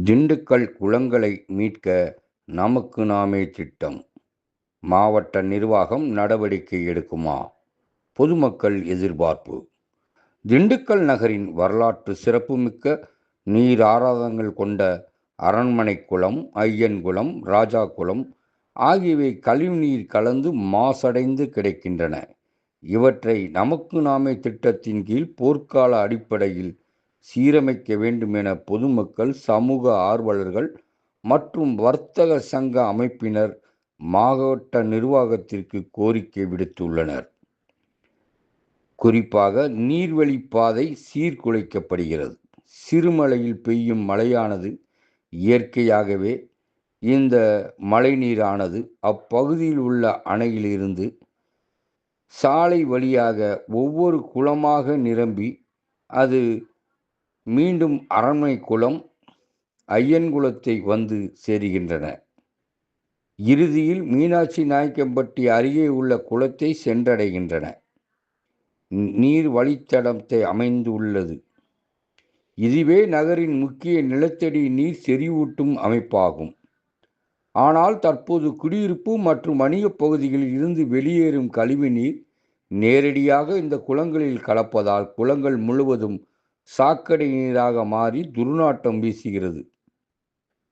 திண்டுக்கல் குளங்களை மீட்க நமக்கு நாமே திட்டம். மாவட்ட நிர்வாகம் நடவடிக்கை எடுக்குமா? பொதுமக்கள் எதிர்பார்ப்பு. திண்டுக்கல் நகரின் வரலாற்று சிறப்புமிக்க நீர் ஆதாரங்கள் கொண்ட அரண்மனை குளம், ஐயன் குளம், ராஜா குளம் ஆகியவை கழிவுநீர் கலந்து மாசடைந்து கிடக்கின்றன. இவற்றை நமக்கு நாமே திட்டத்தின் கீழ் போர்க்கால அடிப்படையில் சீரமைக்க வேண்டும் என பொதுமக்கள், சமூக ஆர்வலர்கள் மற்றும் வர்த்தக சங்க அமைப்பினர் மாவட்ட நிர்வாகத்திற்கு கோரிக்கை விடுத்துள்ளனர். குறிப்பாக நீர்வழிப்பாதை சீர்குலைக்கப்படுகிறது. சிறுமலையில் பெய்யும் மழையானது இயற்கையாகவே இந்த மழைநீரானது அப்பகுதியில் உள்ள அணையிலிருந்து சாலை வழியாக ஒவ்வொரு குளமாக நிரம்பி அது மீண்டும் அரண்மனை குளம், ஐயன் குளத்தை வந்து சேருகின்றன. இறுதியில் மீனாட்சி நாயக்கம்பட்டி அருகே உள்ள குளத்தை சென்றடைகின்றன. நீர் வழித்தடத்தை அமைந்துள்ளது. இதுவே நகரின் முக்கிய நிலத்தடி நீர் செறிவூட்டும் அமைப்பாகும். ஆனால் தற்போது குடியிருப்பு மற்றும் வணிகப் பகுதிகளில் இருந்து வெளியேறும் கழிவு நீர் நேரடியாக இந்த குளங்களில் கலப்பதால் குளங்கள் முழுவதும் சாக்கடை நீராக மாறி துர்நாற்றம் வீசுகிறது.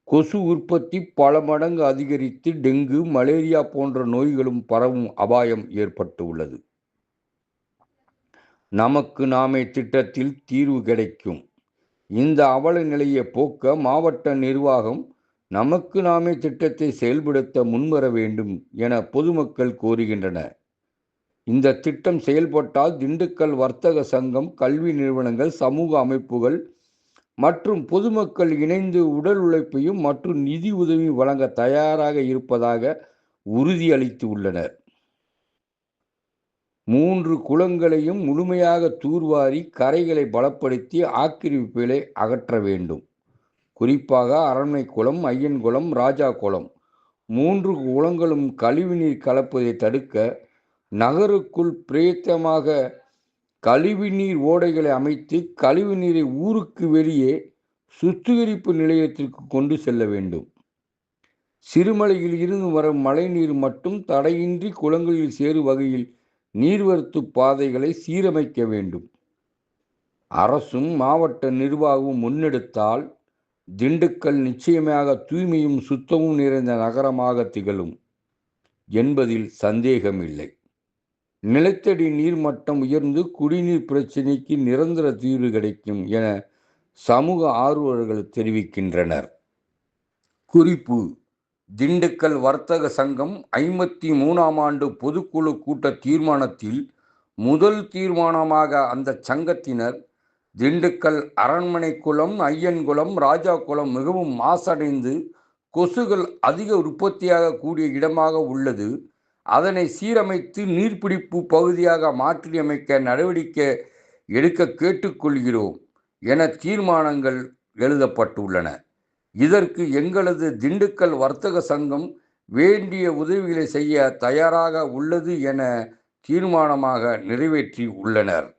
கொசு உற்பத்தி பல மடங்கு அதிகரித்து டெங்கு, மலேரியா போன்ற நோய்களும் பரவும் அபாயம் ஏற்பட்டு உள்ளது. நமக்கு நாமே திட்டத்தில் தீர்வு கிடைக்கும். இந்த அவல நிலையை போக்க மாவட்ட நிர்வாகம் நமக்கு நாமே திட்டத்தை செயல்படுத்த முன்வர வேண்டும் என பொதுமக்கள் கோருகின்றனர். இந்த திட்டம் செயல்பட்டால் திண்டுக்கல் வர்த்தக சங்கம், கல்வி நிறுவனங்கள், சமூக அமைப்புகள் மற்றும் பொதுமக்கள் இணைந்து உடல் உழைப்பையும் மற்றும் நிதி உதவி வழங்க தயாராக இருப்பதாக உறுதியளித்து உள்ளனர். 3 குளங்களையும் முழுமையாக தூர்வாரி கரைகளை பலப்படுத்தி ஆக்கிரமிப்புகளை அகற்ற வேண்டும். குறிப்பாக அரண்மனை குளம், ஐயன் குளம், ராஜா குளம் 3 குளங்களும் கழிவுநீர் கலப்பதை தடுக்க நகருக்குள் பிரேத்தமாக கழிவுநீர் ஓடைகளை அமைத்து கழிவுநீரை ஊருக்கு வெளியே சுத்திகரிப்பு நிலையத்திற்கு கொண்டு செல்ல வேண்டும். சிறுமலையில் இருந்து வரும் மழைநீர் மட்டும் தடையின்றி குளங்களில் சேரும் வகையில் நீர்வரத்து பாதைகளை சீரமைக்க வேண்டும். அரசும் மாவட்ட நிர்வாகமும் முன்னெடுத்தால் திண்டுக்கல் நிச்சயமாக தூய்மையும் சுத்தமும் நிறைந்த நகரமாக திகழும் என்பதில் சந்தேகமில்லை. நிலத்தடி நீர்மட்டம் உயர்ந்து குடிநீர் பிரச்சினைக்கு நிரந்தர தீர்வு கிடைக்கும் என சமூக ஆர்வலர்கள் தெரிவிக்கின்றனர். குறிப்பு: திண்டுக்கல் வர்த்தக சங்கம் 53ஆம் ஆண்டு பொதுக்குழு கூட்ட தீர்மானத்தில் முதல் தீர்மானமாக அந்த சங்கத்தினர் திண்டுக்கல் அரண்மனை குளம், ஐயன் குளம், ராஜா குளம் மிகவும் மாசடைந்து கொசுகள் அதிக உற்பத்தியாக கூடிய இடமாக உள்ளது. அதனை சீரமைத்து நீர்பிடிப்பு பகுதியாக மாற்றியமைக்க நடவடிக்கை எடுக்க கேட்டுக்கொள்கிறோம் என தீர்மானங்கள் எழுதப்பட்டுள்ளன. இதற்கு எங்களது திண்டுக்கல் வர்த்தக சங்கம் வேண்டிய உதவிகளை செய்ய தயாராக உள்ளது என தீர்மானமாக நிறைவேற்றி உள்ளனர்.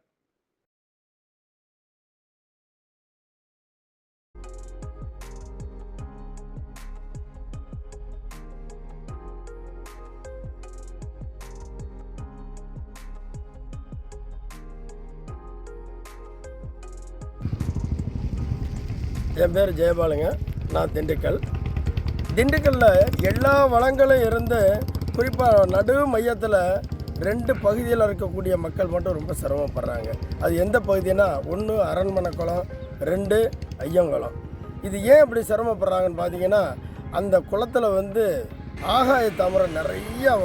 என் பேர் ஜெயபாலுங்க. நான் திண்டுக்கல்லில் எல்லா வளங்களும் இருந்து குறிப்பாக நடு மையத்தில் 2 பகுதியில் இருக்கக்கூடிய மக்கள் மட்டும் ரொம்ப சிரமப்படுறாங்க. அது எந்த பகுதினா, 1 அரண்மனை குளம், 2 ஐயங்குளம். இது ஏன் இப்படி சிரமப்படுறாங்கன்னு பார்த்தீங்கன்னா, அந்த குளத்தில் ஆகாய தாமரை நிறையா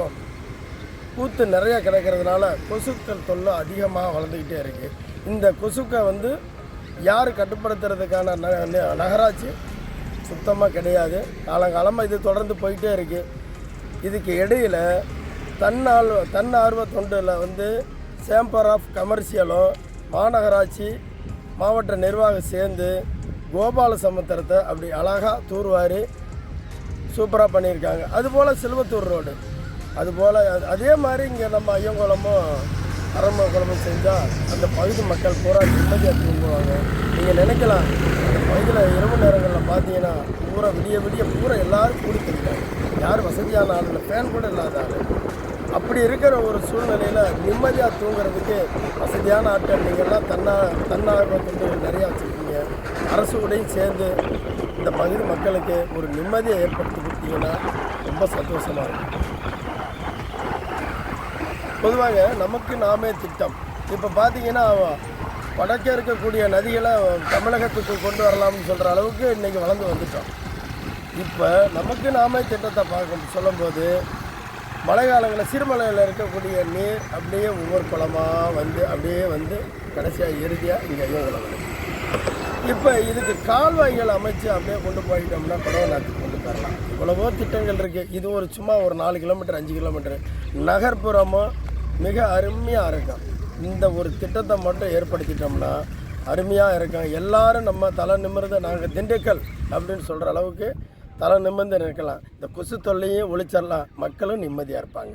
பூத்து நிறையா கிடைக்கிறதுனால கொசுக்கள் தொல்லை அதிகமாக வளர்ந்துக்கிட்டே இருக்குது. இந்த கொசுக்கை யார் கட்டுப்படுத்துறதுக்கான நகராட்சி சுத்தமாக கிடையாது. காலங்காலமாக இது தொடர்ந்து போயிட்டே இருக்குது. இதுக்கு இடையில் தன்னார்வ தொண்டில் சேம்பர் ஆஃப் கமர்ஷியலும் மாநகராட்சி மாவட்ட நிர்வாகம் சேர்ந்து கோபால சமுத்திரத்தை அப்படி அழகாக தூர்வாரி சூப்பராக பண்ணியிருக்காங்க. அதுபோல் சிலுவத்தூர் ரோடு, அதுபோல் அதே மாதிரி இங்கே நம்ம ஐயங்குளமும் அரண்மனை குளமும் செஞ்சால் அந்த பகுதி மக்கள் பூரா நிம்மதியாக தூங்குவாங்க. நீங்கள் நினைக்கலாம், அந்த பகுதியில் இரவு நேரங்களில் பார்த்தீங்கன்னா பூரா விடிய விடிய பூரா எல்லோரும் கூடி தெரிஞ்சாங்க. யார் வசதியான ஆள் இல்லை, ஃபேன் கூட இல்லாத ஆள். அப்படி இருக்கிற ஒரு சூழ்நிலையில் நிம்மதியாக தூங்குறதுக்கு வசதியான ஆட்கள் நீங்கள்லாம் தன்னார்வ தொண்டுகள் நிறையா வச்சுருக்கீங்க. அரசு கூடயும் சேர்ந்து இந்த பகுதி மக்களுக்கு ஒரு நிம்மதியை ஏற்படுத்தி கொடுத்தீங்கன்னா ரொம்ப சந்தோஷமாக இருக்கும். பொதுவாக நமக்கு நாமே திட்டம் இப்போ பார்த்தீங்கன்னா வடக்கே இருக்கக்கூடிய நதிகளை தமிழகத்துக்கு கொண்டு வரலாம்னு சொல்கிற அளவுக்கு இன்றைக்கி வளர்ந்து வந்துட்டோம். இப்போ நமக்கு நாமே திட்டத்தை சொல்லும்போது மழை காலங்களில் சிறுமலையில் இருக்கக்கூடிய நீர் அப்படியே ஒவ்வொரு குளமாக அப்படியே வந்து கடைசியாக இறுதியாக இங்கே இவங்களை இப்போ இதுக்கு கால்வாய்கள் அமைச்சு அப்படியே கொண்டு போயிட்டோம்னா கொடவநாத்துக்கு கொண்டு தரலாம். இவ்வளவோ திட்டங்கள் இருக்குது. இது ஒரு சும்மா ஒரு 4 கிலோமீட்டர் 5 கிலோமீட்டர் நகர்ப்புறமும் மிக அருமையாக இருக்கும். இந்த ஒரு திட்டத்தை மட்டும் ஏற்படுத்திட்டோம்னா அருமையாக இருக்கும். எல்லோரும் நம்ம தலை நிமிர்ந்து நாங்கள் திண்டுக்கல் அப்படின்னு சொல்கிற அளவுக்கு தலை நிமிர்ந்து நிற்கலாம். இந்த கொசு தொல்லையும் ஒழிச்சிடலாம். மக்களும் நிம்மதியாக இருப்பாங்க.